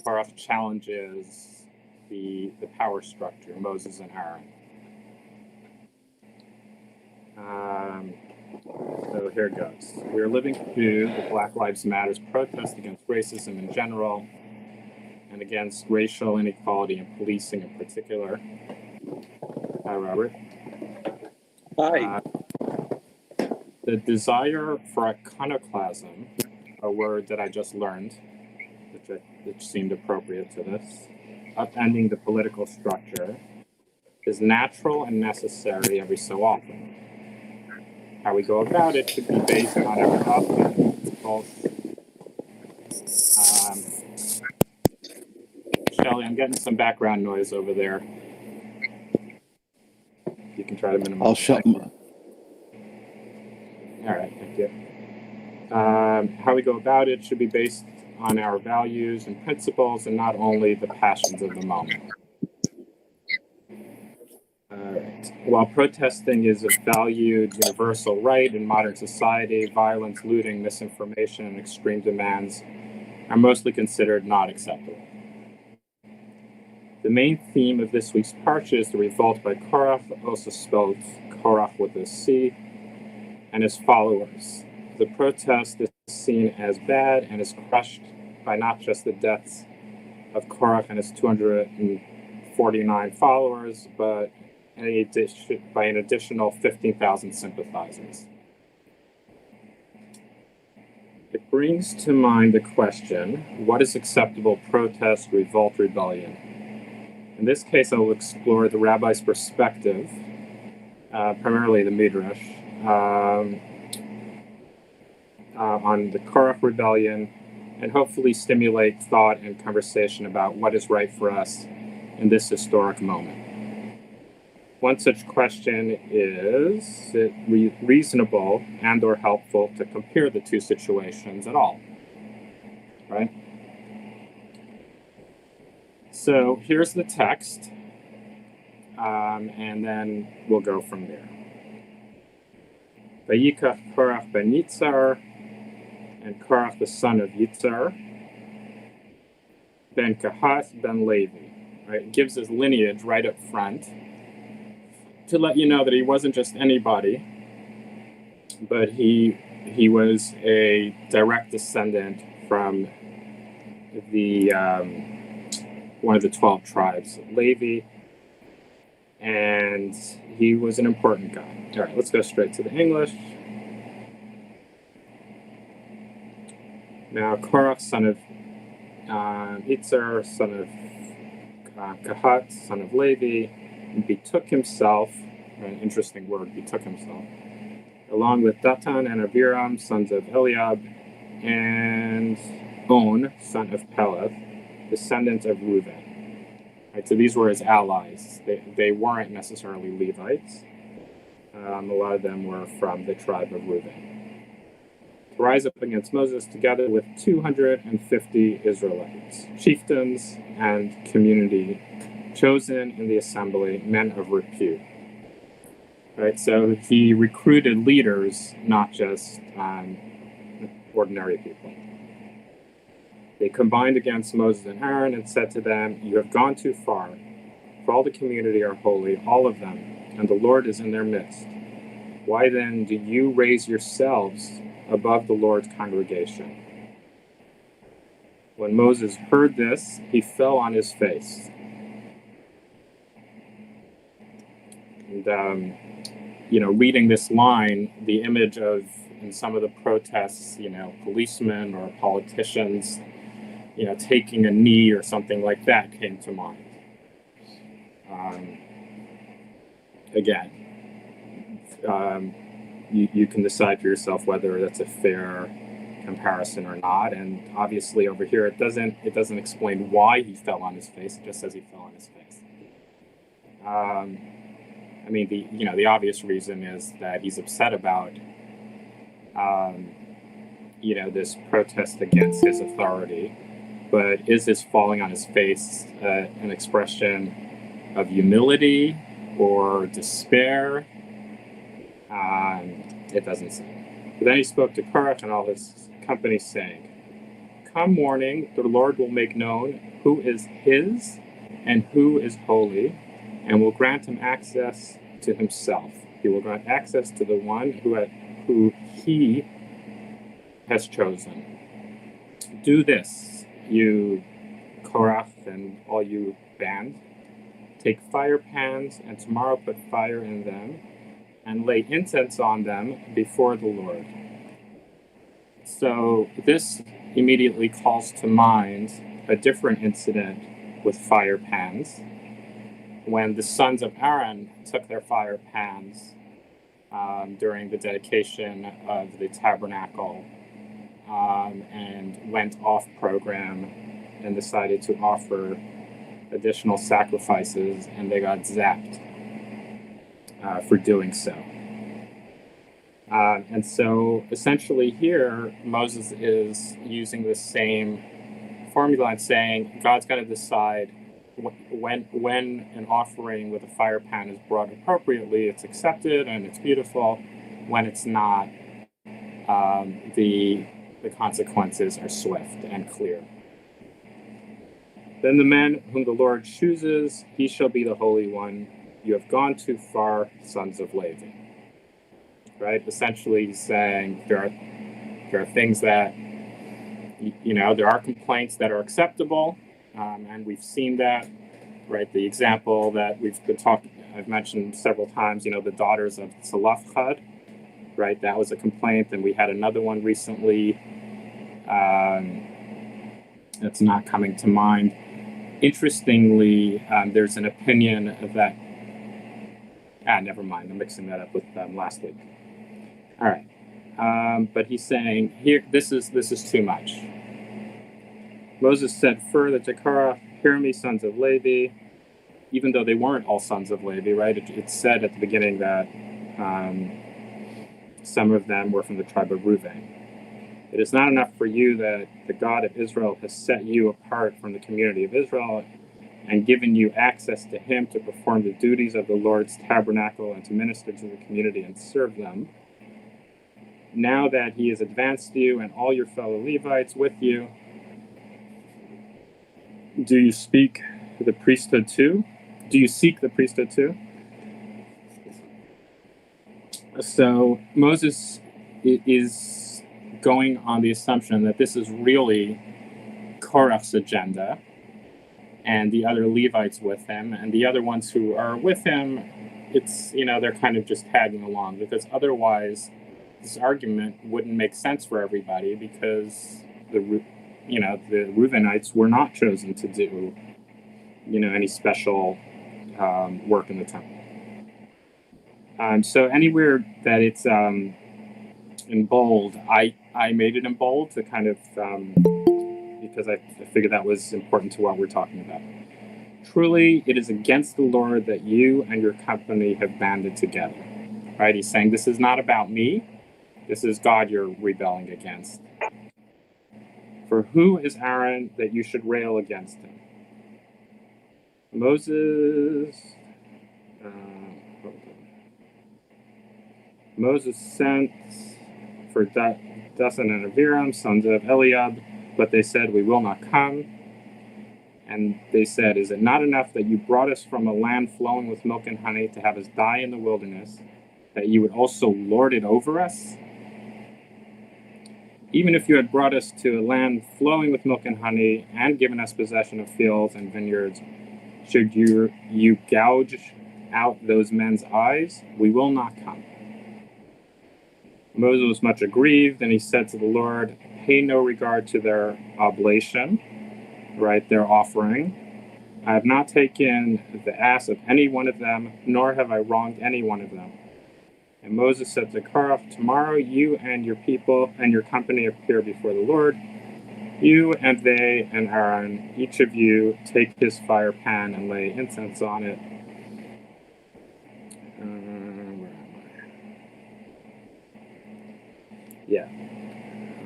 Korah challenges the power structure, Moses and Aaron. So here it goes. We are living through the Black Lives Matter protest against racism in general and against racial inequality and policing in particular. Hi, Robert. Hi. The desire for iconoclasm, a word that I just learned, which seemed appropriate to this, upending the political structure, is natural and necessary every so often. How we go about it should be based on our principles. Shelly, I'm getting some background noise over there. You can try to minimize. I'll shut. All right, thank you. How we go about it should be based on our values and principles and not only the passions of the moment. All right. While protesting is a valued universal right in modern society, violence, looting, misinformation, and extreme demands are mostly considered not acceptable. The main theme of this week's parsha is the revolt by Korah, also spelled Korah with a C, and his followers. The protest is seen as bad and is crushed by not just the deaths of Korah and his 249 followers, but by an additional 15,000 sympathizers. It brings to mind the question, what is acceptable protest, revolt, rebellion? In this case, I will explore the rabbi's perspective, primarily the Midrash, on the Korah rebellion, and hopefully stimulate thought and conversation about what is right for us in this historic moment. One such question is it reasonable and or helpful to compare the two situations at all, right? So here's the text, and then we'll go from there. Vayikach Korah ben Yitzhar, and Korah the son of Yitzhar, ben Kahath ben Levi. Right? It gives his lineage right up front to let you know that he wasn't just anybody, but he was a direct descendant from the one of the 12 tribes, Levi, and he was an important guy. All right, let's go straight to the English. Now, Korah, son of Yitzhar, son of Kahat, son of Levi, betook himself, an interesting word, betook himself, along with Datan and Abiram, sons of Eliab, and On, son of Peleth, descendant of Reuben. Right, so these were his allies. They weren't necessarily Levites. A lot of them were from the tribe of Reuben. To rise up against Moses together with 250 Israelites, chieftains and community chosen in the assembly, men of repute. Right, so he recruited leaders, not just ordinary people. They combined against Moses and Aaron and said to them, "You have gone too far, for all the community are holy, all of them, and the Lord is in their midst. Why then do you raise yourselves above the Lord's congregation?" When Moses heard this, he fell on his face. And, reading this line, the image of, in some of the protests, policemen or politicians, taking a knee or something like that came to mind. Again, you can decide for yourself whether that's a fair comparison or not. And obviously over here, it doesn't explain why he fell on his face. It just says he fell on his face. The obvious reason is that he's upset about, this protest against his authority. But is this falling on his face an expression of humility or despair? It doesn't say. But then he spoke to Korah and all his company, saying, come morning, the Lord will make known who is his and who is holy, and will grant him access to himself. He will grant access to the one who he has chosen. Do this, you Korah and all you band. Take fire pans, and tomorrow put fire in them, and lay incense on them before the Lord. So this immediately calls to mind a different incident with fire pans, when the sons of Aaron took their fire pans during the dedication of the tabernacle and went off program and decided to offer additional sacrifices, and they got zapped for doing so. And so essentially here, Moses is using the same formula and saying God's going to decide when an offering with a fire pan is brought appropriately, it's accepted and it's beautiful. When it's not, the consequences are swift and clear. Then the man whom the Lord chooses, he shall be the Holy One. You have gone too far, sons of Levi. Right? Essentially saying there are things that, there are complaints that are acceptable, and we've seen that, right? The example that I've mentioned several times, the daughters of Salafchad, right? That was a complaint, and we had another one recently. It's not coming to mind. Interestingly, there's an opinion that, never mind, I'm mixing that up with last week. All right, but he's saying here, this is too much. Moses said further to Korah, "Hear me, sons of Levi," even though they weren't all sons of Levi, right? It said at the beginning that some of them were from the tribe of Reuven. It is not enough for you that the God of Israel has set you apart from the community of Israel and given you access to him to perform the duties of the Lord's tabernacle and to minister to the community and serve them. Now that he has advanced you and all your fellow Levites with you, do you seek the priesthood too? So Moses is going on the assumption that this is really Korah's agenda and the other Levites with him, and the other ones who are with him, it's, they're kind of just tagging along, because otherwise this argument wouldn't make sense for everybody, because the Reubenites were not chosen to do, any special work in the temple. So anywhere that it's in bold, I made it in bold to kind of, because I figured that was important to what we're talking about. Truly, it is against the Lord that you and your company have banded together. Right? He's saying this is not about me. This is God you're rebelling against. For who is Aaron that you should rail against him? Moses sent for Dathan and Abiram, sons of Eliab, but they said, we will not come. And they said, is it not enough that you brought us from a land flowing with milk and honey to have us die in the wilderness, that you would also lord it over us? Even if you had brought us to a land flowing with milk and honey and given us possession of fields and vineyards, should you gouge out those men's eyes? We will not come. Moses was much aggrieved, and he said to the Lord, pay no regard to their oblation, right, their offering. I have not taken the ass of any one of them, nor have I wronged any one of them. And Moses said to Korah, tomorrow you and your people and your company appear before the Lord. You and they and Aaron, each of you, take his fire pan and lay incense on it.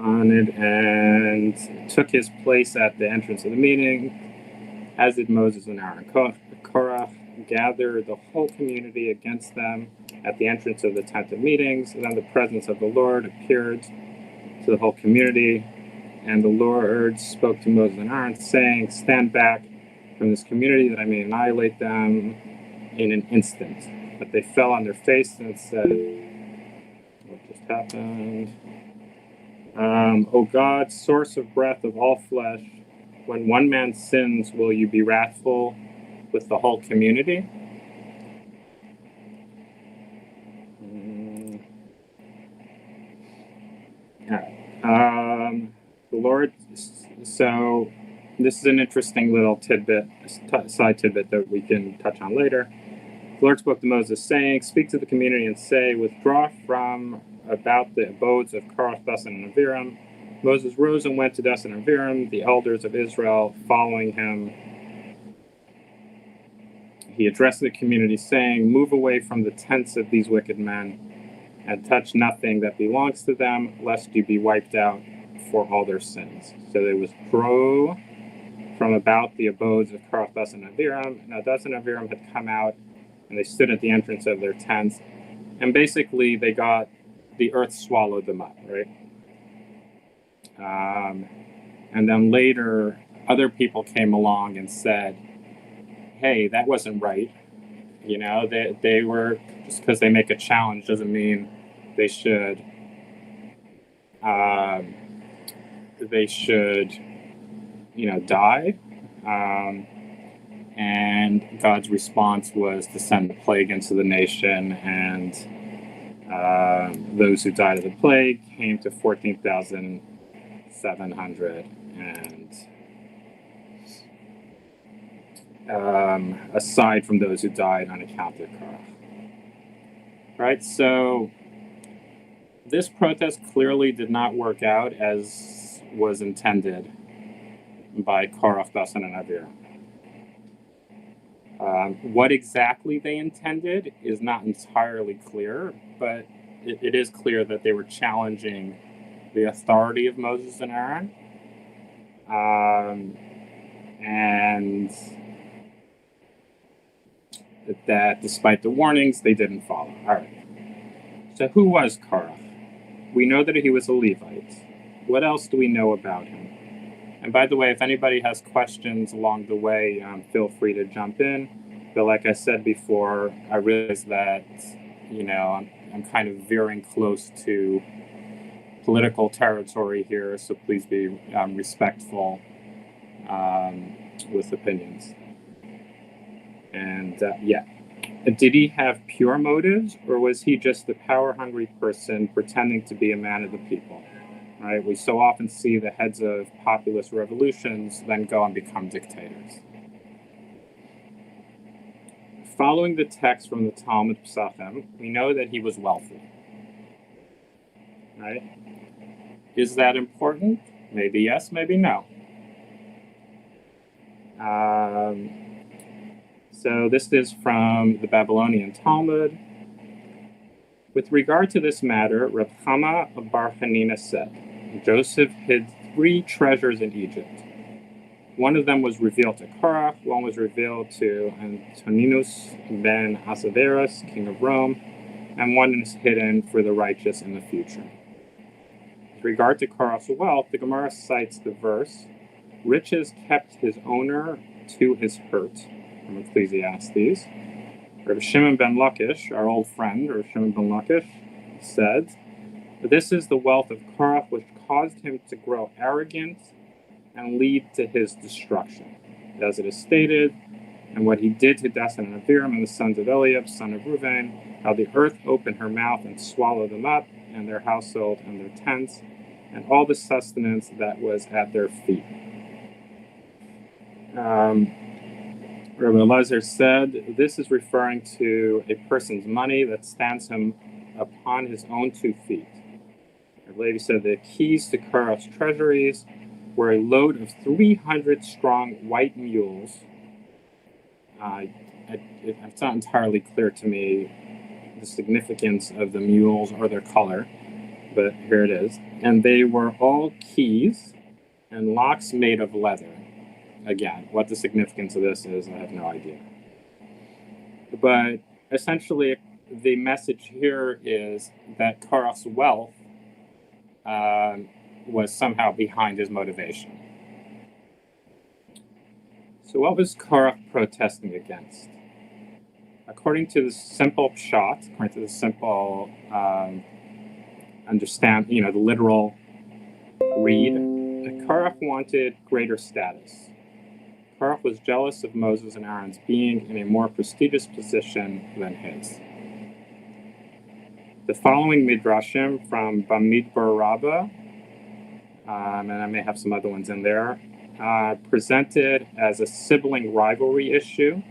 On it, and took his place at the entrance of the meeting, as did Moses and Aaron. Korah gathered the whole community against them at the entrance of the tent of meetings, and then the presence of the Lord appeared to the whole community. And the Lord spoke to Moses and Aaron, saying, "Stand back from this community, that I may annihilate them in an instant." But they fell on their face and said, "What just happened? O God, source of breath of all flesh, when one man sins, will you be wrathful with the whole community?" The Lord, so this is an interesting little tidbit, side tidbit that we can touch on later. The Lord spoke to Moses, saying, "Speak to the community and say, withdraw from about the abodes of Korah, Dathan, and Abiram." Moses rose and went to Dathan and Abiram, the elders of Israel following him. He addressed the community, saying, "Move away from the tents of these wicked men, and touch nothing that belongs to them, lest you be wiped out for all their sins." So they withdrew from about the abodes of Korah, Dathan, and Abiram. Now Dathan and Abiram had come out, and they stood at the entrance of their tents, and basically the earth swallowed them up, right? And then later, other people came along and said, "Hey, that wasn't right. You know, they were, just because they make a challenge doesn't mean they should die." And God's response was to send a plague into the nation, and those who died of the plague came to 14,700, and aside from those who died on account of Korah. Right, so this protest clearly did not work out as was intended by Korah, Dathan, and Abiram. What exactly they intended is not entirely clear, but it is clear that they were challenging the authority of Moses and Aaron, and that despite the warnings, they didn't follow. All right. So who was Korah? We know that he was a Levite. What else do we know about him? And by the way, if anybody has questions along the way, feel free to jump in. But like I said before, I realize that, I'm kind of veering close to political territory here, so please be respectful with opinions. And did he have pure motives, or was he just a power-hungry person pretending to be a man of the people? Right? We so often see the heads of populist revolutions then go and become dictators. Following the text from the Talmud Pesachim, we know that he was wealthy. Right? Is that important? Maybe yes, maybe no. So this is from the Babylonian Talmud. With regard to this matter, Reb Chama bar Hanina said, Joseph hid 3 treasures in Egypt. One of them was revealed to Korah, one was revealed to Antoninus ben Asaverus, king of Rome, and one is hidden for the righteous in the future. With regard to Korah's wealth, the Gemara cites the verse, "Riches kept his owner to his hurt," from Ecclesiastes. Rabbi Shimon ben Lakish, our old friend, Rabbi Shimon ben Lakish, said, "This is the wealth of Korah which caused him to grow arrogant and lead to his destruction. As it is stated, and what he did to Dathan and Abiram and the sons of Eliab, son of Reuven, how the earth opened her mouth and swallowed them up, and their household and their tents, and all the sustenance that was at their feet." Rabbi Elazar said, this is referring to a person's money that stands him upon his own 2 feet. Rabbi Levi said the keys to Korah's treasuries were a load of 300 strong white mules. It's not entirely clear to me the significance of the mules or their color, but here it is. And they were all keys and locks made of leather. Again, what the significance of this is, I have no idea. But essentially, the message here is that Korah's wealth was somehow behind his motivation. So what was Korah protesting against? According to the simple pshat, according to the simple the literal read, Korah wanted greater status. Korah was jealous of Moses and Aaron's being in a more prestigious position than his. The following midrashim from Bamidbar Rabbah, and I may have some other ones in there, presented as a sibling rivalry issue.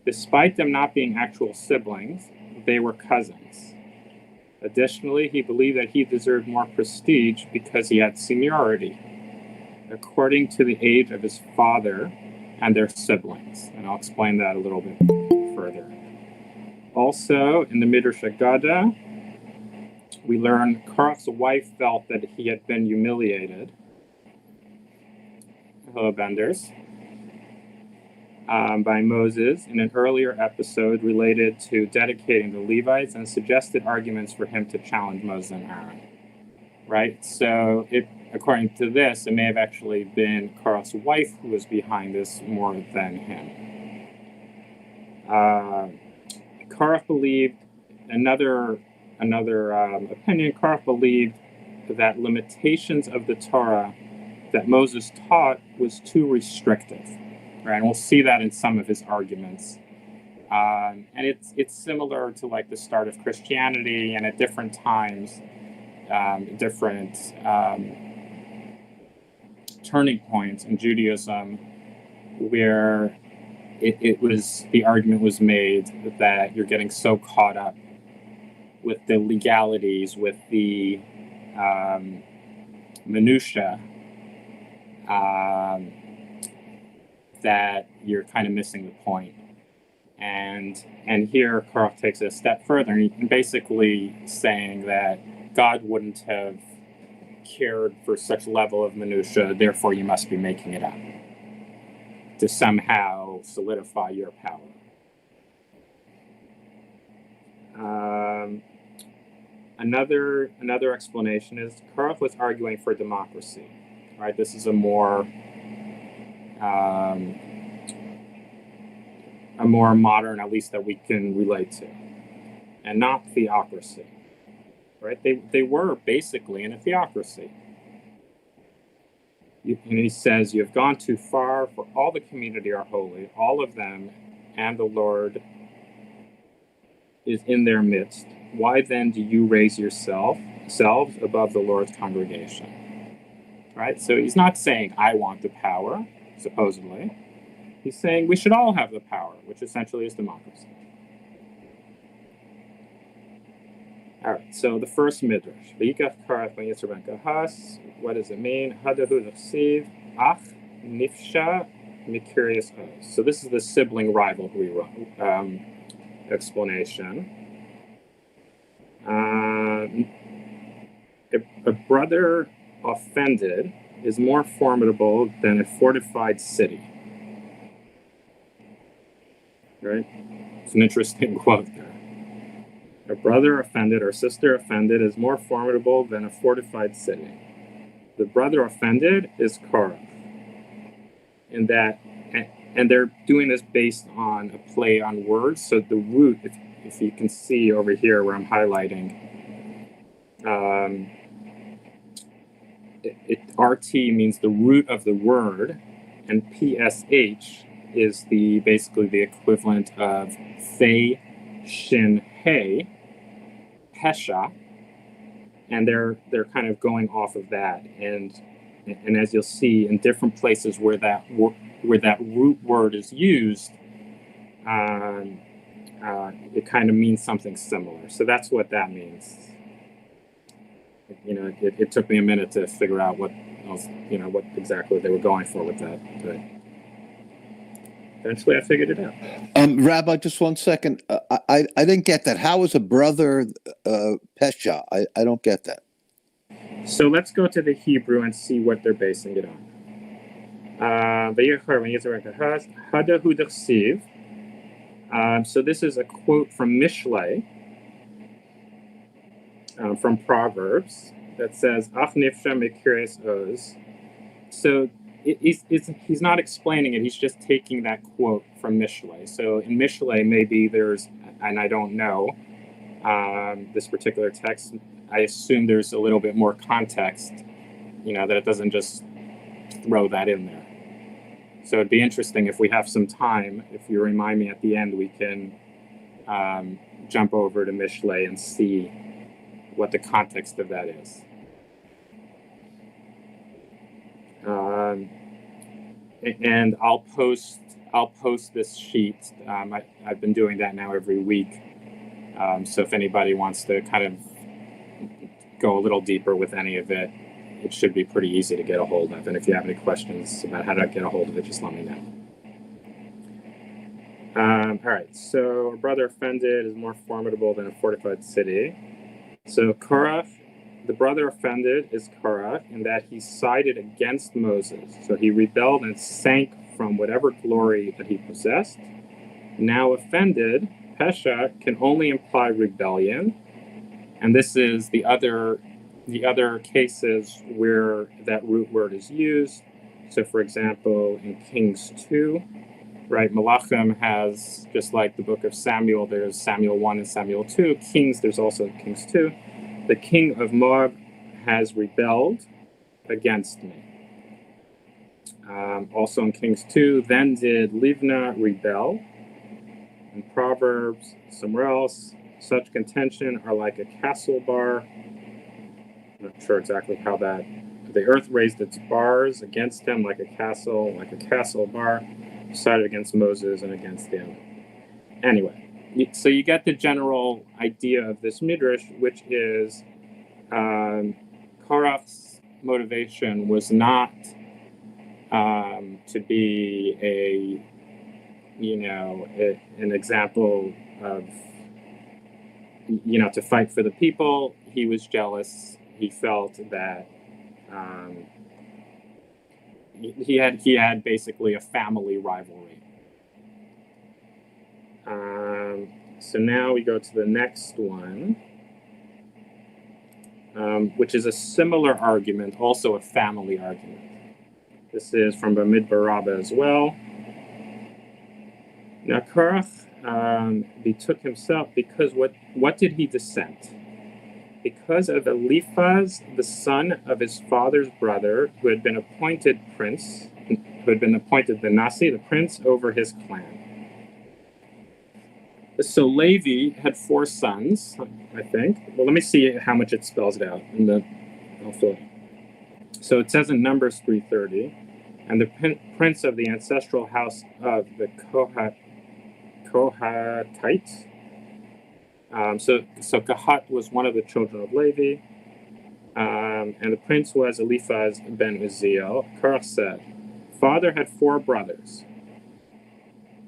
Despite them not being actual siblings, they were cousins. Additionally, he believed that he deserved more prestige because he had seniority, according to the age of his father and their siblings. And I'll explain that a little bit further. Also, in the Midrash Agada, we learn Korah's wife felt that he had been humiliated. Hello, Benders. By Moses in an earlier episode related to dedicating the Levites and suggested arguments for him to challenge Moses and Aaron. Right? So, according to this, it may have actually been Korah's wife who was behind this more than him. Korah believed, another opinion, Korah believed that limitations of the Torah that Moses taught was too restrictive. Right? And we'll see that in some of his arguments. And it's similar to like the start of Christianity, and at different times, different turning points in Judaism where the argument was made that you're getting so caught up with the legalities, with the minutiae, that you're kind of missing the point. And here Korah takes it a step further, and basically saying that God wouldn't have cared for such level of minutiae, therefore you must be making it up to somehow solidify your power. Another explanation is Korah was arguing for democracy. Right, this is a more modern, at least that we can relate to, and not theocracy. Right, they were basically in a theocracy. And he says, "You have gone too far, for all the community are holy, all of them, and the Lord is in their midst. Why then do you raise yourselves above the Lord's congregation?" Right? So he's not saying, I want the power, supposedly. He's saying we should all have the power, which essentially is democracy. All right, so the first midrash. What does it mean? Hadahu l'chsiv, ach nifsha mikurious oz. So this is the sibling rivalry explanation. A brother offended is more formidable than a fortified city. Right? It's an interesting quote there. A brother offended or sister offended is more formidable than a fortified city. The brother offended is Korah. And they're doing this based on a play on words. So the root, if you can see over here where I'm highlighting, RT means the root of the word, and PSH is basically the equivalent of Thay, Shin, Hey, Pesha, and they're kind of going off of that, and as you'll see in different places where that root word is used, it kind of means something similar. So that's what that means. It took me a minute to figure out what exactly they were going for with that, but eventually I figured it out. Rabbi, just 1 second. I didn't get that. How is a brother Pesha? I don't get that. So let's go to the Hebrew and see what they're basing it on. So this is a quote from Mishlei, from Proverbs. that says Ach nifsha mekires oz. So he's not explaining it. He's just taking that quote from Mishlei. So in Mishlei, maybe there's, and I don't know this particular text. I assume there's a little bit more context, that it doesn't just throw that in there. So it'd be interesting if we have some time. If you remind me at the end, we can jump over to Mishlei and see what the context of that is. And I'll post this sheet. I've been doing that now every week. So if anybody wants to kind of go a little deeper with any of it, it should be pretty easy to get a hold of. And if you have any questions about how to get a hold of it, just let me know. All right, so a brother offended is more formidable than a fortified city. So Korah, the brother offended is Korah in that he sided against Moses. So he rebelled and sank from whatever glory that he possessed. Now offended, Pesha can only imply rebellion. And this is the other cases where that root word is used. So for example, in Kings 2, right, Malachim has, just like the book of Samuel, there's Samuel 1 and Samuel 2. Kings, there's also Kings 2. The king of Moab has rebelled against me. Also in Kings 2, then did Livna rebel. In Proverbs, somewhere else, such contention are like a castle bar. I'm not sure exactly how that. The earth raised its bars against him like a castle bar, sided against Moses and against him. Anyway, so you get the general idea of this midrash, which is Korach's motivation was not to be an example of, to fight for the people. He was jealous. He felt that he had basically a family rivalry. So now we go to the next one, which is a similar argument, also a family argument. This is from Bamidbar Rabbah as well. Now Korah betook himself because what did he dissent? Because of Eliphaz, the son of his father's brother, who had been appointed prince, who had been appointed the Nasi, the prince over his clan. So Levi had 4 sons, I think. Well, let me see how much it spells it out. I'll fill it. So it says in Numbers 3:30, and the prince of the ancestral house of the Kohatites. So Kahat was one of the children of Levi, and the prince was Eliphaz ben Uziel. Korah said, "Father had 4 brothers.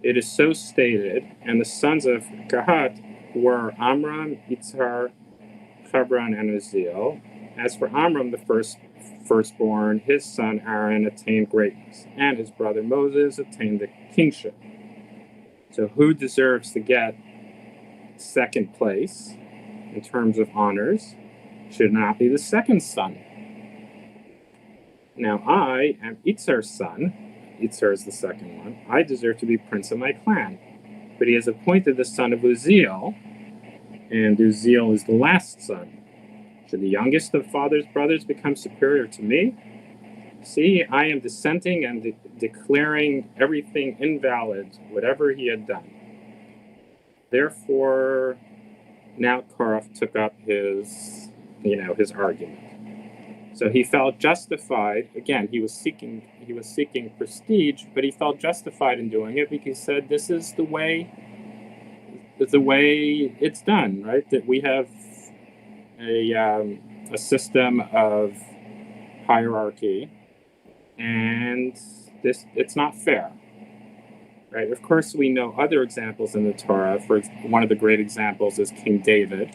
It is so stated, and the sons of Kahat were Amram, Yitzhar, Hebron, and Uziel. As for Amram, the firstborn, his son Aaron attained greatness, and his brother Moses attained the kingship. So who deserves to get second place in terms of honors should not be the second son. Now I am Yitzhar's son. Yitzhar is the second one. I deserve to be prince of my clan. But he has appointed the son of Uziel, and Uziel is the last son. Should the youngest of father's brothers become superior to me? See, I am dissenting and declaring everything invalid, whatever he had done. Therefore, now Korah took up his argument. So he felt justified. Again, he was seeking prestige, but he felt justified in doing it because he said, "This is the way it's done, right? That we have a system of hierarchy, and it's not fair." Right? Of course, we know other examples in the Torah. One of the great examples is King David.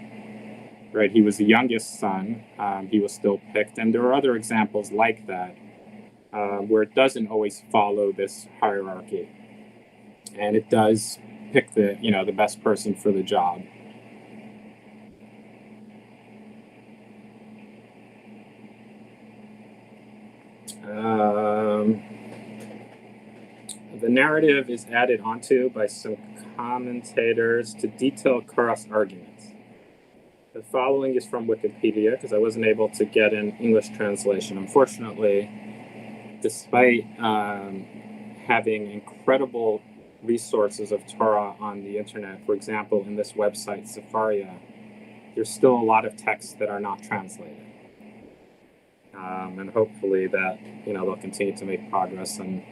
Right? He was the youngest son. He was still picked, and there are other examples like that where it doesn't always follow this hierarchy, and it does pick the best person for the job. The narrative is added onto by some commentators to detail Korah's arguments. The following is from Wikipedia because I wasn't able to get an English translation. Unfortunately, despite having incredible resources of Torah on the internet, for example, in this website, Sefaria, there's still a lot of texts that are not translated. And hopefully that, they'll continue to make progress. And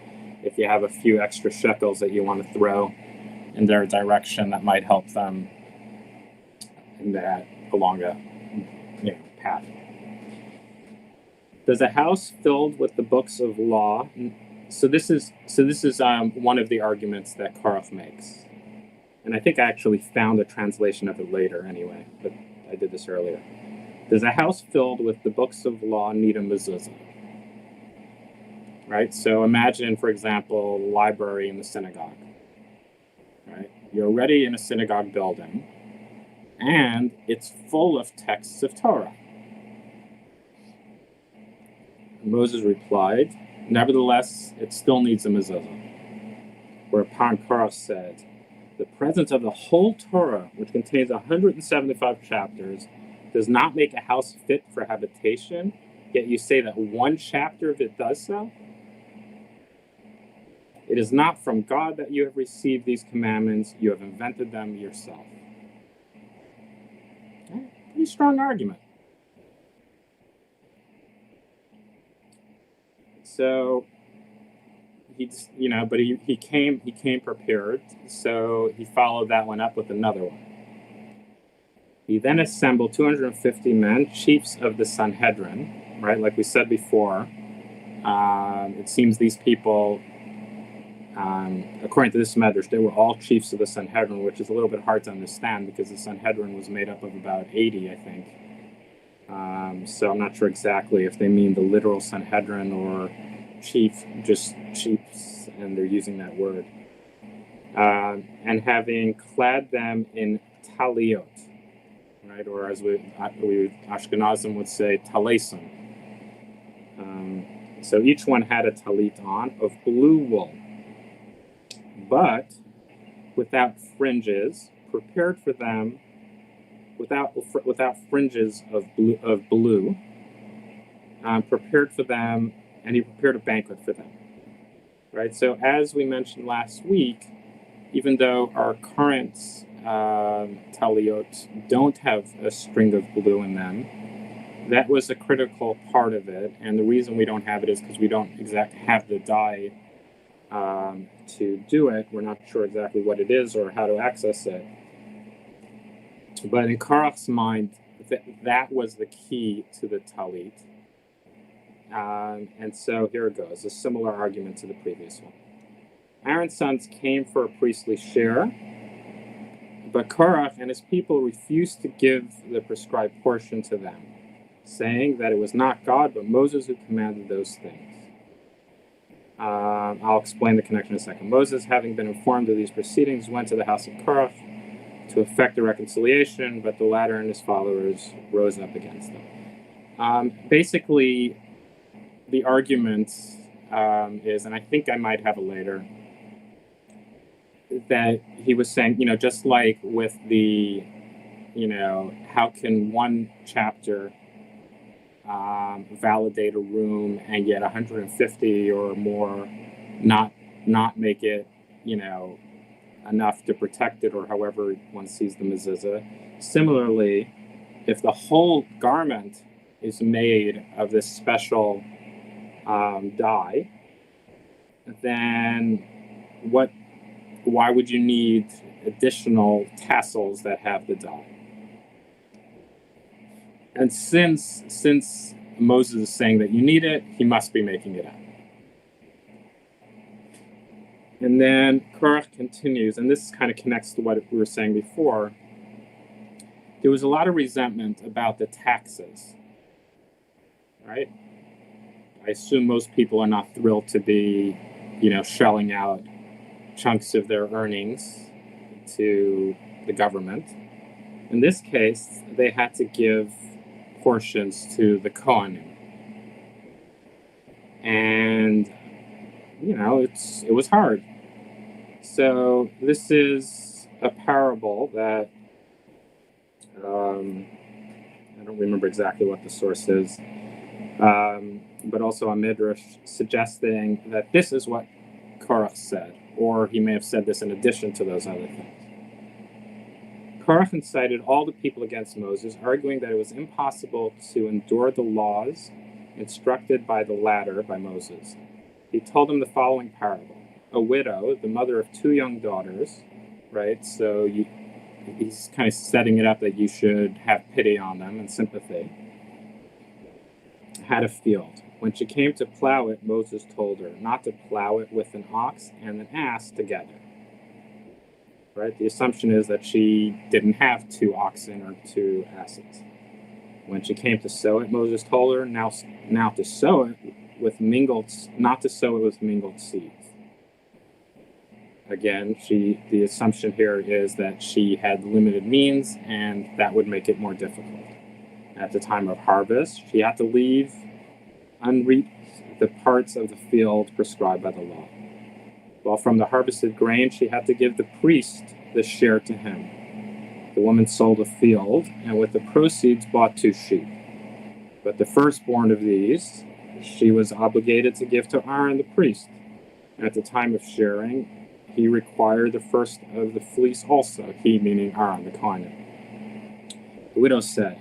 if you have a few extra shekels that you want to throw in their direction, that might help them along a path. There's a house filled with the books of law. So this is one of the arguments that Korah makes. And I think I actually found a translation of it later anyway, but I did this earlier. Does a house filled with the books of law need a mezuzah? Right? So imagine, for example, a library in the synagogue. Right? You're already in a synagogue building, and it's full of texts of Torah. Moses replied, nevertheless, it still needs a mezuzah. Whereupon Korah said, the presence of the whole Torah, which contains 175 chapters, does not make a house fit for habitation, yet you say that one chapter of it does so? It is not from God that you have received these commandments, you have invented them yourself. Okay, pretty strong argument. So he came prepared, so he followed that one up with another one. He then assembled 250 men, chiefs of the Sanhedrin, right? Like we said before, it seems these people, according to this medrash, they were all chiefs of the Sanhedrin, which is a little bit hard to understand because the Sanhedrin was made up of about 80, I think. So I'm not sure exactly if they mean the literal Sanhedrin or just chiefs, and they're using that word. And having clad them in taliot, right, or as we Ashkenazim would say, talesim. So each one had a talit on of blue wool, but without fringes, prepared for them, without fringes of blue, prepared for them, and he prepared a banquet for them. Right. So as we mentioned last week, even though our current taliot don't have a string of blue in them, that was a critical part of it. And the reason we don't have it is because we don't exactly have the dye to do it. We're not sure exactly what it is or how to access it. But in Korah's mind, that was the key to the talit. And so here it goes, a similar argument to the previous one. Aaron's sons came for a priestly share, but Korah and his people refused to give the prescribed portion to them, saying that it was not God, but Moses who commanded those things. I'll explain the connection in a second. Moses, having been informed of these proceedings, went to the house of Korah to effect a reconciliation, but the latter and his followers rose up against them. Basically, the argument is, and I think I might have it later, that he was saying, just like with the, how can one chapter validate a room and yet 150 or more not make it, enough to protect it, or however one sees the mezuzah. Similarly, if the whole garment is made of this special dye, then why would you need additional tassels that have the dye? And since Moses is saying that you need it, he must be making it up. And then Korah continues, and this kind of connects to what we were saying before. There was a lot of resentment about the taxes, right? I assume most people are not thrilled to be, shelling out chunks of their earnings to the government. In this case, they had to give portions to the Kohanim. And it was hard. So this is a parable that I don't remember exactly what the source is, but also a midrash suggesting that this is what Korah said, or he may have said this in addition to those other things. Korah incited all the people against Moses, arguing that it was impossible to endure the laws instructed by the latter, by Moses. He told them the following parable. A widow, the mother of 2 young daughters, right? So he's kind of setting it up that you should have pity on them and sympathy, had a field. When she came to plow it, Moses told her not to plow it with an ox and an ass together. Right? The assumption is that she didn't have 2 oxen or 2 asses. When she came to sow it, Moses told her now to sow it with not to sow it with mingled seeds. Again, the assumption here is that she had limited means, and that would make it more difficult. At the time of harvest, she had to leave unreaped the parts of the field prescribed by the law. While from the harvested grain, she had to give the priest the share to him. The woman sold a field, and with the proceeds bought 2 sheep. But the firstborn of these, she was obligated to give to Aaron the priest. And at the time of sharing, he required the first of the fleece also, he meaning Aaron, the Kohen. The widow said,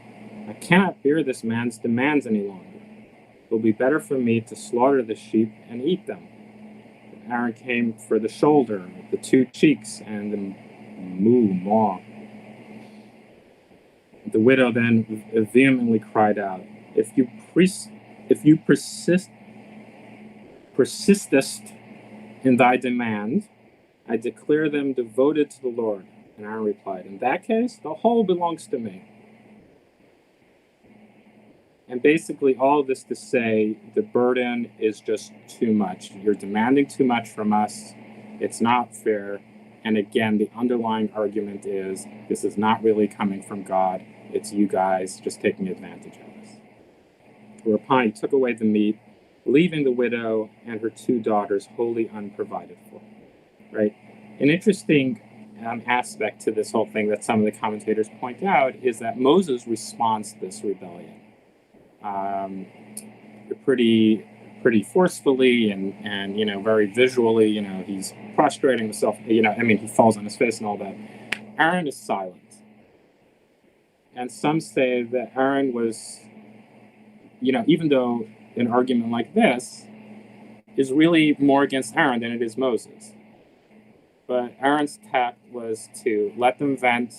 I cannot bear this man's demands any longer. It will be better for me to slaughter the sheep and eat them. But Aaron came for the shoulder, the 2 cheeks, and the maw. The widow then vehemently cried out, If you persistest in thy demand, I declare them devoted to the Lord. And Aaron replied, In that case, the whole belongs to me. And basically all of this to say the burden is just too much. You're demanding too much from us. It's not fair. And again, the underlying argument is this is not really coming from God. It's you guys just taking advantage of us. Whereupon he took away the meat, leaving the widow and her 2 daughters wholly unprovided for. Right? An interesting aspect to this whole thing that some of the commentators point out is that Moses responds to this rebellion pretty forcefully and very visually. He's prostrating himself. He falls on his face and all that. Aaron is silent. And some say that Aaron was, even though an argument like this is really more against Aaron than it is Moses. But Aaron's tact was to let them vent,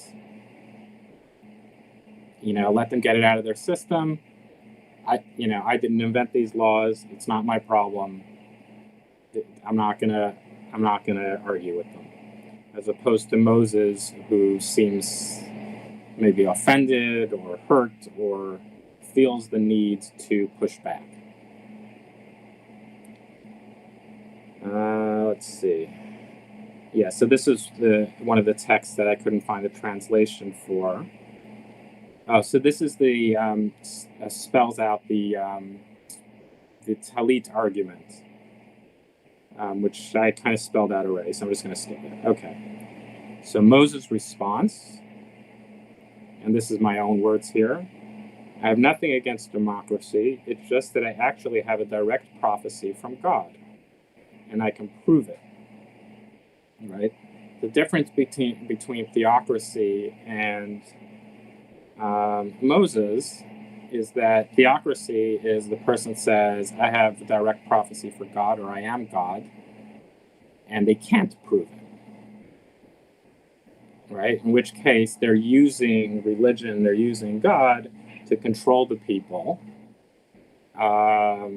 let them get it out of their system. I didn't invent these laws. It's not my problem. I'm not gonna argue with them. As opposed to Moses, who seems maybe offended or hurt or feels the need to push back. Let's see. Yeah, so this is one of the texts that I couldn't find a translation for. Oh, so this is the spells out the Talit argument, which I kind of spelled out already, so I'm just going to skip it. Okay. So Moses' response, and this is my own words here. I have nothing against democracy. It's just that I actually have a direct prophecy from God, and I can prove it. Right? The difference between theocracy and Moses is that theocracy is the person says, I have a direct prophecy for God, or I am God, and they can't prove it. Right? In which case, they're using religion, they're using God to control the people, or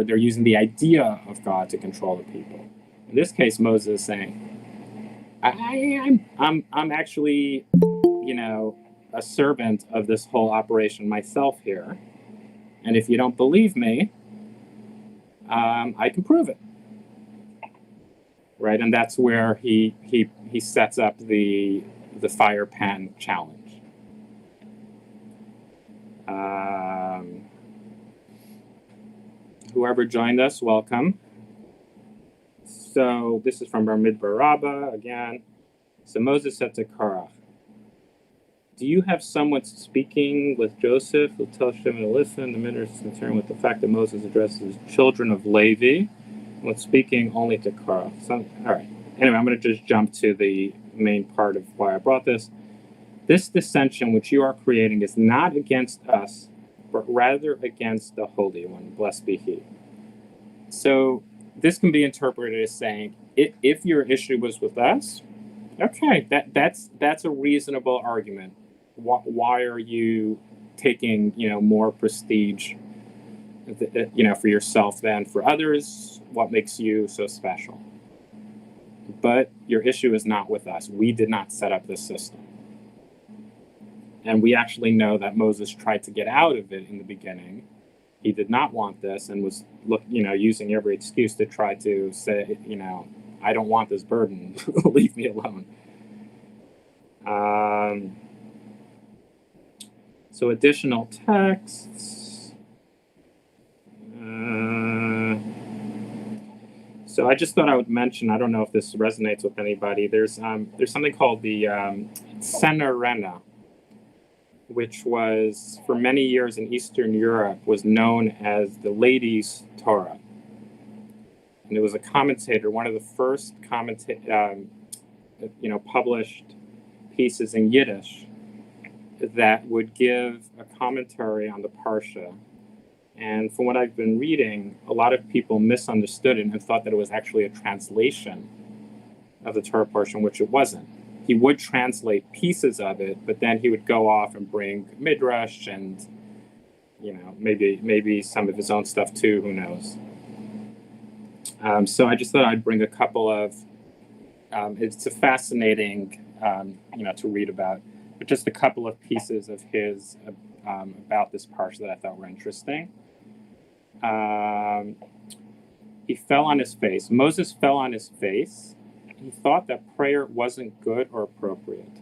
they're using the idea of God to control the people. In this case, Moses is saying, I'm actually, a servant of this whole operation myself here, and if you don't believe me, I can prove it. Right, and that's where he sets up the fire pan challenge. Whoever joined us, welcome. So this is from Bamidbar Rabbah again. So Moses said to Korah, "Do you have someone speaking with Joseph who tells Shimon to listen?" The minister is concerned with the fact that Moses addresses children of Levi when speaking only to Korah. So, all right. Anyway, I'm going to just jump to the main part of why I brought this. This dissension which you are creating is not against us, but rather against the Holy One. Blessed be He. So this can be interpreted as saying, if your issue was with us, okay, that's a reasonable argument. Why are you taking more prestige, for yourself than for others? What makes you so special? But your issue is not with us. We did not set up this system. And we actually know that Moses tried to get out of it in the beginning. He did not want this and was using every excuse to try to say, I don't want this burden. Leave me alone. So additional texts. So I just thought I would mention, I don't know if this resonates with anybody. There's something called the Senerena, which was for many years in Eastern Europe was known as the Ladies' Torah. And it was a commentator, one of the first published pieces in Yiddish that would give a commentary on the Parsha. And from what I've been reading, a lot of people misunderstood it and thought that it was actually a translation of the Torah portion, which it wasn't. He would translate pieces of it, but then he would go off and bring midrash and, maybe some of his own stuff too. Who knows? So I just thought I'd bring a couple of. It's a fascinating, to read about, but just a couple of pieces of his about this parsha that I thought were interesting. He fell on his face. Moses fell on his face. He thought that prayer wasn't good or appropriate.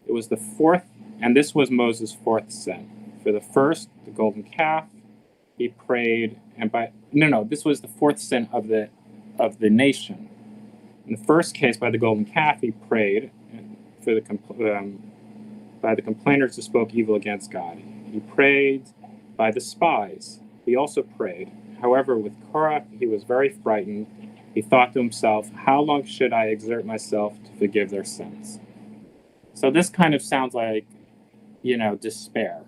It was the fourth, and this was Moses' fourth sin. For the first, the golden calf, he prayed, and this was the fourth sin of the nation. In the first case, by the golden calf, he prayed for by the complainers who spoke evil against God. He prayed by the spies. He also prayed. However, with Korah, he was very frightened. He thought to himself, how long should I exert myself to forgive their sins? So this kind of sounds like, despair.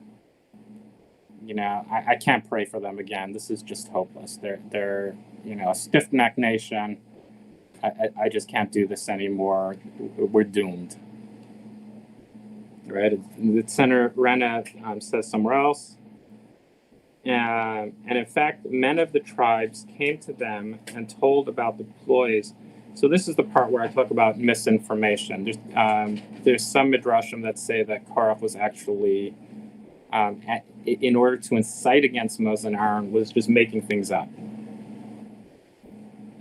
I can't pray for them again. This is just hopeless. They're a stiff-necked nation. I just can't do this anymore. We're doomed. Right? The Sener Rena says somewhere else. And in fact, men of the tribes came to them and told about the ploys. So this is the part where I talk about misinformation. There's some midrashim that say that Korah was actually, in order to incite against Moses and Aaron, was just making things up.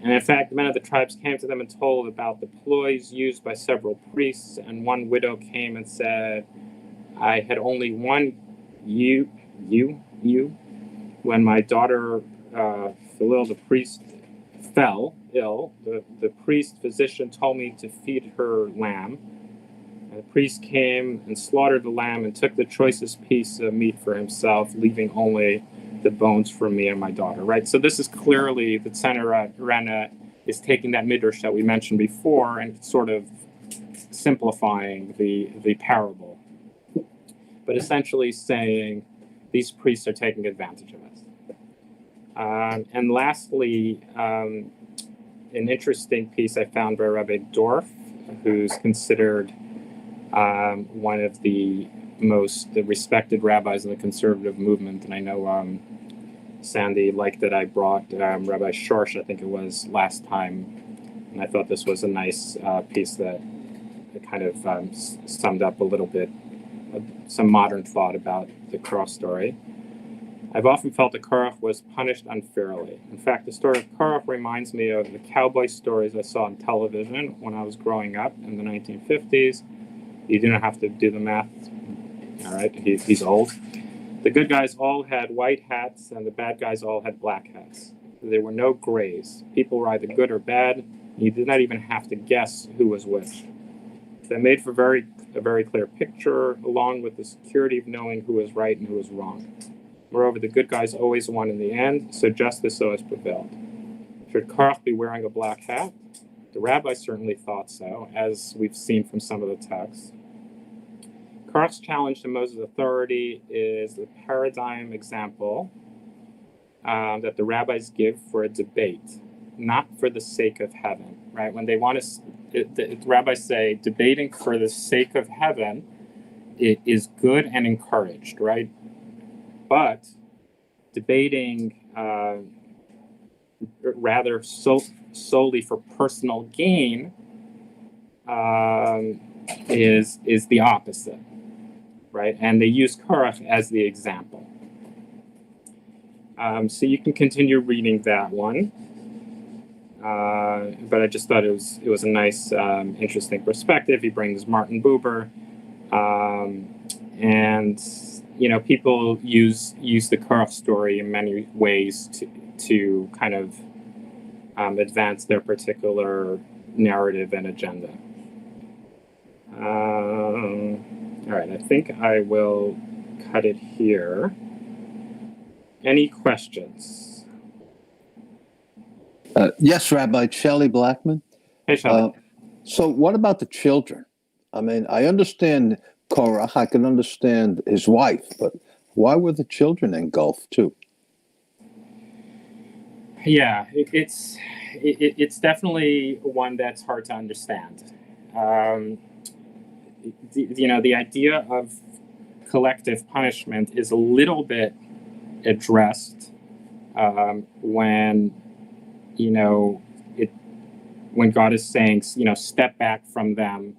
And in fact, the men of the tribes came to them and told about the ploys used by several priests. And one widow came and said, I had only one you. When my daughter Philil, the priest, fell ill, the priest physician told me to feed her lamb. And the priest came and slaughtered the lamb and took the choicest piece of meat for himself, leaving only the bones for me and my daughter. Right. So this is clearly the Sener Rena is taking that midrash that we mentioned before and sort of simplifying the parable, but essentially saying these priests are taking advantage of us. And lastly, an interesting piece I found by Rabbi Dorf, who's considered one of the most respected rabbis in the conservative movement. And I know Sandy liked that I brought Rabbi Shorsh, I think it was, last time. And I thought this was a nice piece that kind of summed up a little bit some modern thought about the Korah story. I've often felt that Korah was punished unfairly. In fact, the story of Korah reminds me of the cowboy stories I saw on television when I was growing up in the 1950s. You do not have to do the math. All right, he's old. The good guys all had white hats, and the bad guys all had black hats. There were no grays. People were either good or bad. You did not even have to guess who was which. That made for a very clear picture, along with the security of knowing who was right and who was wrong. Moreover, the good guys always won in the end, so justice always prevailed. Should Korah be wearing a black hat? The rabbi certainly thought so, as we've seen from some of the texts. Korah's challenge to Moses' authority is the paradigm example that the rabbis give for a debate, not for the sake of heaven, right? When they want to, the rabbis say debating for the sake of heaven, it is good and encouraged, right? But debating rather solely for personal gain is the opposite, right? And they use Korah as the example. So you can continue reading that one. But I just thought it was a nice, interesting perspective. He brings Martin Buber, and people use the Korah story in many ways to kind of advance their particular narrative and agenda. All right, I think I will cut it here. Any questions? Yes, Rabbi Shelley Blackman. Hey, Shelley. So what about the children? I mean, I understand Korah. I can understand his wife, but why were the children engulfed too? Yeah, it's definitely one that's hard to understand. The idea of collective punishment is a little bit addressed when when God is saying, step back from them.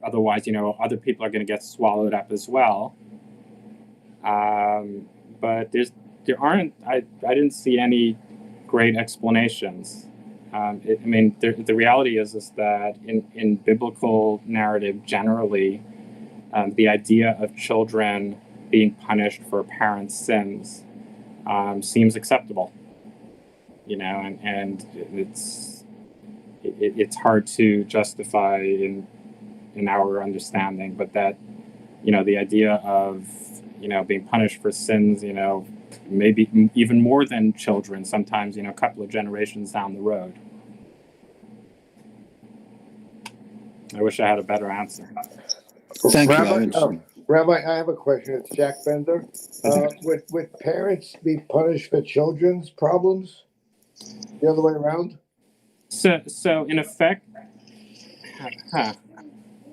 Otherwise, other people are going to get swallowed up as well. But there aren't. I didn't see any great explanations. The reality is that in biblical narrative generally, the idea of children being punished for parents' sins seems acceptable. And it's hard to justify in our understanding, but that the idea of being punished for sins, maybe even more than children, sometimes a couple of generations down the road. I wish I had a better answer. Thank Rabbi, you. Rabbi, I have a question. It's Jack Bender. Would parents be punished for children's problems? The other way around? So in effect,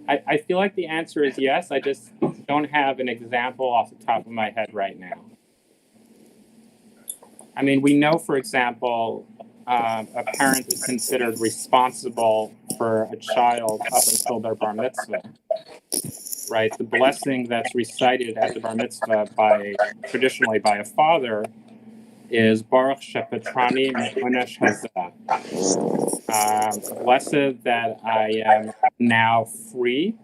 I feel like the answer is yes. I just don't have an example off the top of my head right now. I mean, we know, for example, a parent is considered responsible for a child up until their bar mitzvah, right? The blessing that's recited at the bar mitzvah traditionally by a father is Baruch Shepetrani Me'onesh Hazeh. Blessed that I am now free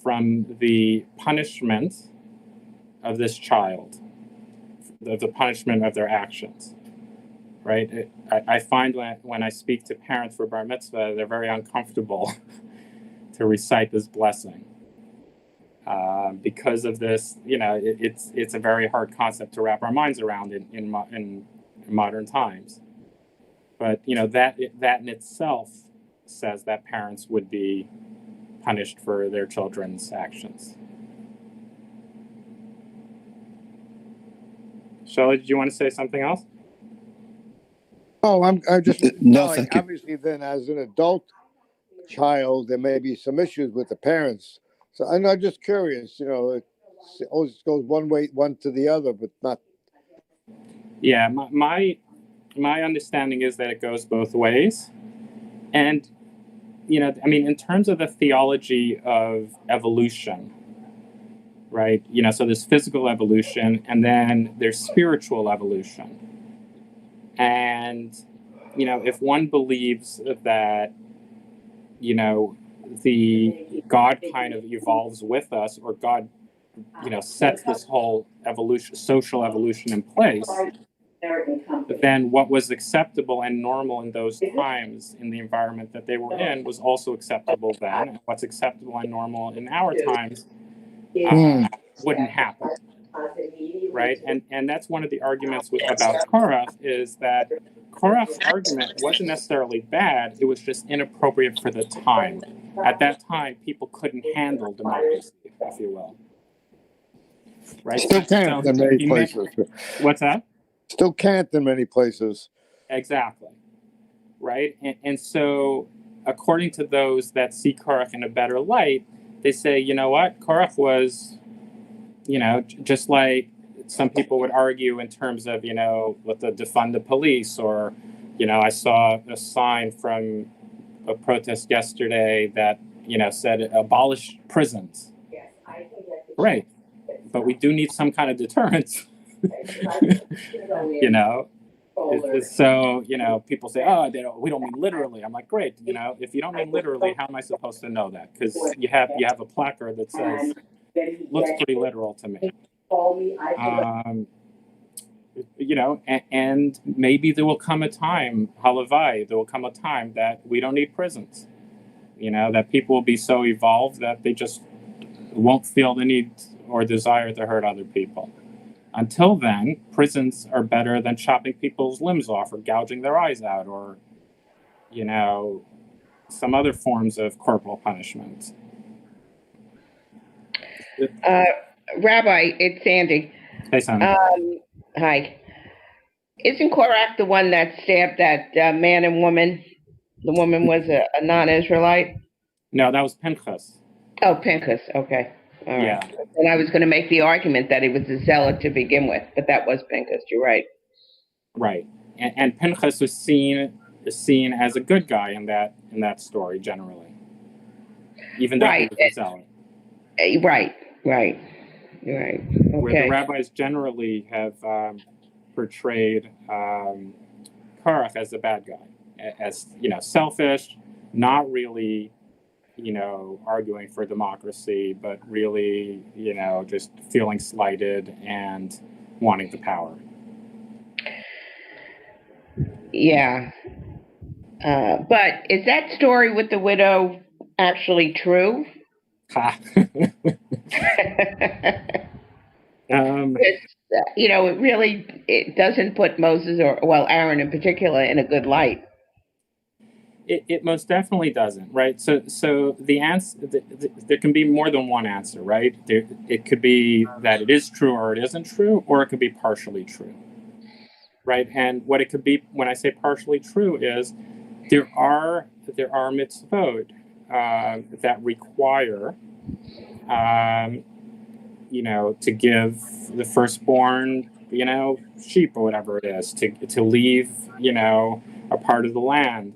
from the punishment of this child, of the punishment of their actions, right? I find when I speak to parents for bar mitzvah, they're very uncomfortable to recite this blessing. Because of this, it's a very hard concept to wrap our minds around in modern times. But that in itself says that parents would be punished for their children's actions. Shelley, did you want to say something else? Oh, I'm just No, thank you. obviously then as an adult child, there may be some issues with the parents. So I'm just curious, it always goes one way, one to the other, but not. Yeah, my understanding is that it goes both ways. And, in terms of the theology of evolution, right? So there's physical evolution and then there's spiritual evolution. And, if one believes that, the God kind of evolves with us, or God sets this whole social evolution in place, then what was acceptable and normal in those times in the environment that they were in was also acceptable then. And what's acceptable and normal in our times wouldn't happen, right? And that's one of the arguments about Korah, is that Korah's argument wasn't necessarily bad, it was just inappropriate for the time. At that time, people couldn't handle democracy, if you will. Right? Still can't in many places. What's that? Still can't in many places. Exactly. Right? And so, according to those that see Korah in a better light, they say, you know what? Korah was, just like some people would argue in terms of, with the defund the police, or, I saw a sign from a protest yesterday that, said abolish prisons. Right. But we do need some kind of deterrence. So, people say, oh, we don't mean literally. I'm like, great. If you don't mean literally, how am I supposed to know that? Because you have a placard that says, looks pretty literal to me. And maybe there will come a time, halavai, there will come a time that we don't need prisons. That people will be so evolved that they just won't feel the need or desire to hurt other people. Until then, prisons are better than chopping people's limbs off or gouging their eyes out, or, some other forms of corporal punishment. Rabbi, it's Sandy. Hey, Sandy. Hi. Isn't Korah the one that stabbed that man and woman? The woman was a non-Israelite? No, that was Pinchas. Oh, Pinchas. Okay. All right. Yeah. And I was going to make the argument that he was a zealot to begin with, but that was Pinchas. You're right. Right. And Pinchas was seen as a good guy in that story generally, even though he was a zealot. Right. You're right. Okay. Where the rabbis generally have portrayed Korah as a bad guy, as selfish, not really arguing for democracy, but really just feeling slighted and wanting the power. Yeah. But is that story with the widow actually true? It doesn't put Moses or Aaron in particular in a good light. It most definitely doesn't, right? So the answer, there can be more than one answer, right? It could be that it is true or it isn't true, or it could be partially true, right? And what it could be, when I say partially true, is there are mitzvot that require, to give the firstborn, sheep or whatever it is, to leave, a part of the land,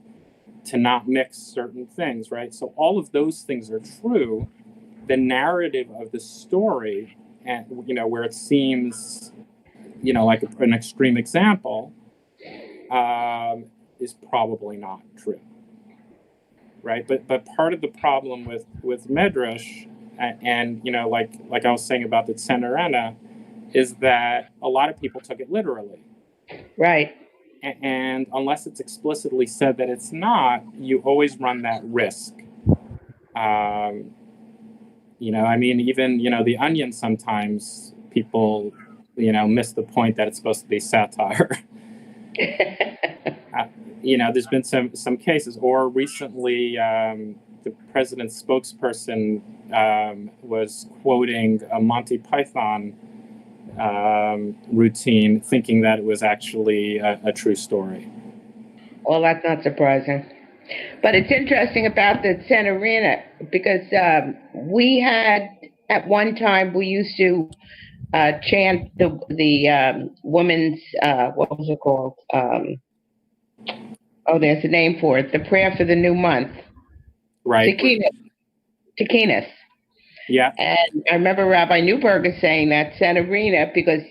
to not mix certain things, right? So all of those things are true. The narrative of the story, and where it seems, like an extreme example, is probably not true, right? But part of the problem with Medrash, and like I was saying about the Tzenerena, is that a lot of people took it literally, right? And unless it's explicitly said that it's not, you always run that risk. Even The Onion, sometimes people, miss the point that it's supposed to be satire. There's been some cases, or recently the president's spokesperson was quoting a Monty Python routine, thinking that it was actually a true story. Well, that's not surprising. But it's interesting about the Tzenerena, because we had, at one time, we used to chant the woman's, what was it called? There's a name for it. The prayer for the new month. Right. Tikinis. Yeah. And I remember Rabbi Newberger saying that Tzenerena, because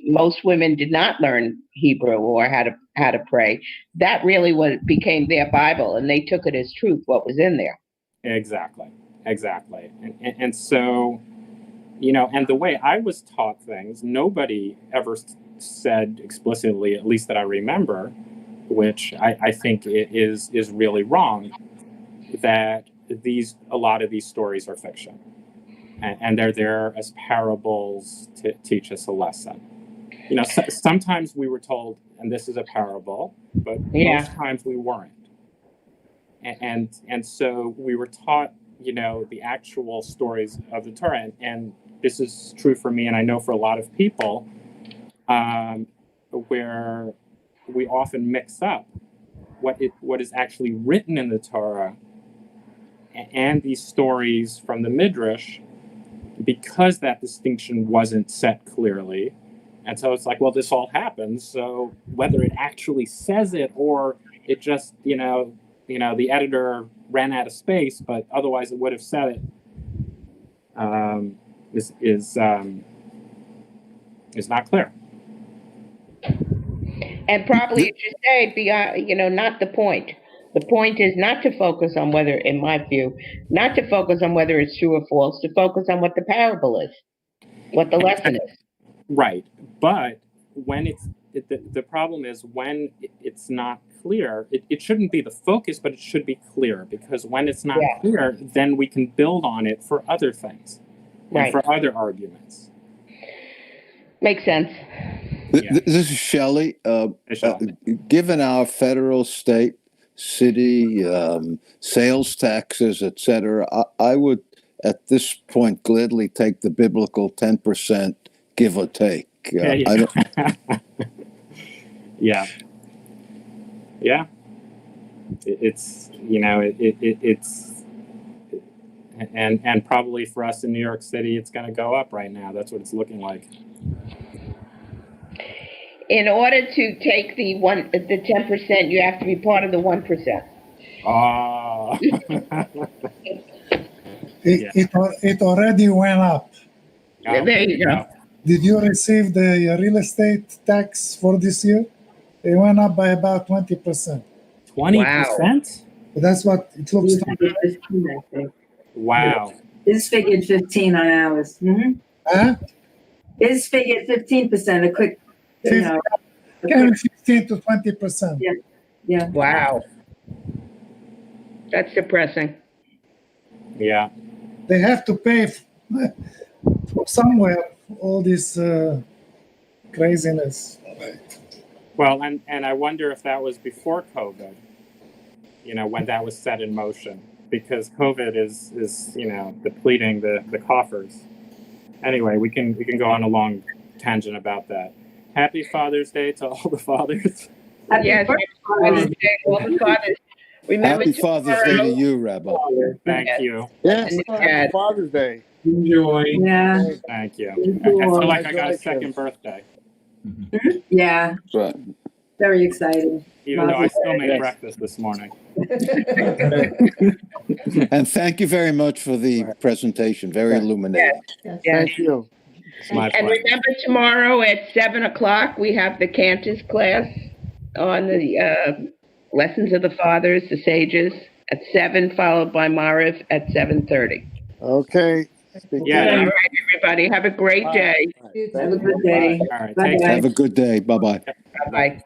most women did not learn Hebrew or how to pray, that really became their Bible, and they took it as truth, what was in there. Exactly. And so, And the way I was taught things, nobody ever said explicitly, at least that I remember, which I think is really wrong, that a lot of these stories are fiction, and they're there as parables to teach us a lesson. Sometimes we were told, and this is a parable, but most times we weren't. And so we were taught, the actual stories of the Torah, and this is true for me, and I know for a lot of people, where we often mix up what is actually written in the Torah and these stories from the Midrash, because that distinction wasn't set clearly. And so it's like, well, this all happens. So whether it actually says it or it just, the editor ran out of space, but otherwise it would have said it, is not clear. And probably, as you say, not the point. The point is not to focus on whether, in my view, not to focus on whether it's true or false, to focus on what the parable is, what the lesson is. Right. But when the problem is when it's not clear, it shouldn't be the focus, but it should be clear, because when it's not clear, then we can build on it for other things and for other arguments. Makes sense. This is Shelley. Given our federal, state, city, sales taxes, etc., I would, at this point, gladly take the biblical 10%, give or take. Yeah. It's it's and probably for us in New York City, it's going to go up right now. That's what it's looking like. In order to take the 10%, you have to be part of the 1%. Oh. It already went up. There you go. Did you receive the real estate tax for this year? It went up by about 20%. 20%? That's what it looks like. Wow. It's figured 15 on ours. Mm-hmm. Huh? It's figured 15%, a quick, 15 to 20%. Yeah. Wow. That's depressing. Yeah. They have to pay from somewhere all this craziness. Well, and I wonder if that was before COVID, when that was set in motion, because COVID is depleting the coffers. Anyway, we can go on a long tangent about that. Happy Father's Day to all the fathers. Yes, Father's Day to all the fathers. Remember Happy Father's Day to you, Rabbi. Thank you. Yes, Father's Day. Enjoy. Yeah. Thank you. I feel like I got a second birthday. Yeah. Right. Very exciting. Even though I still made breakfast this morning. And thank you very much for the presentation. Very illuminating. Yes. Thank you. It's my And pleasure. remember, tomorrow at 7:00, we have the Cantus class on the Lessons of the Fathers, the Sages, at 7, followed by Mariv at 7:30. Okay. Yeah. All right, everybody. Have a great day. Have a good day. All right. Bye-bye. Take care. Have a good day. Bye-bye. Bye-bye.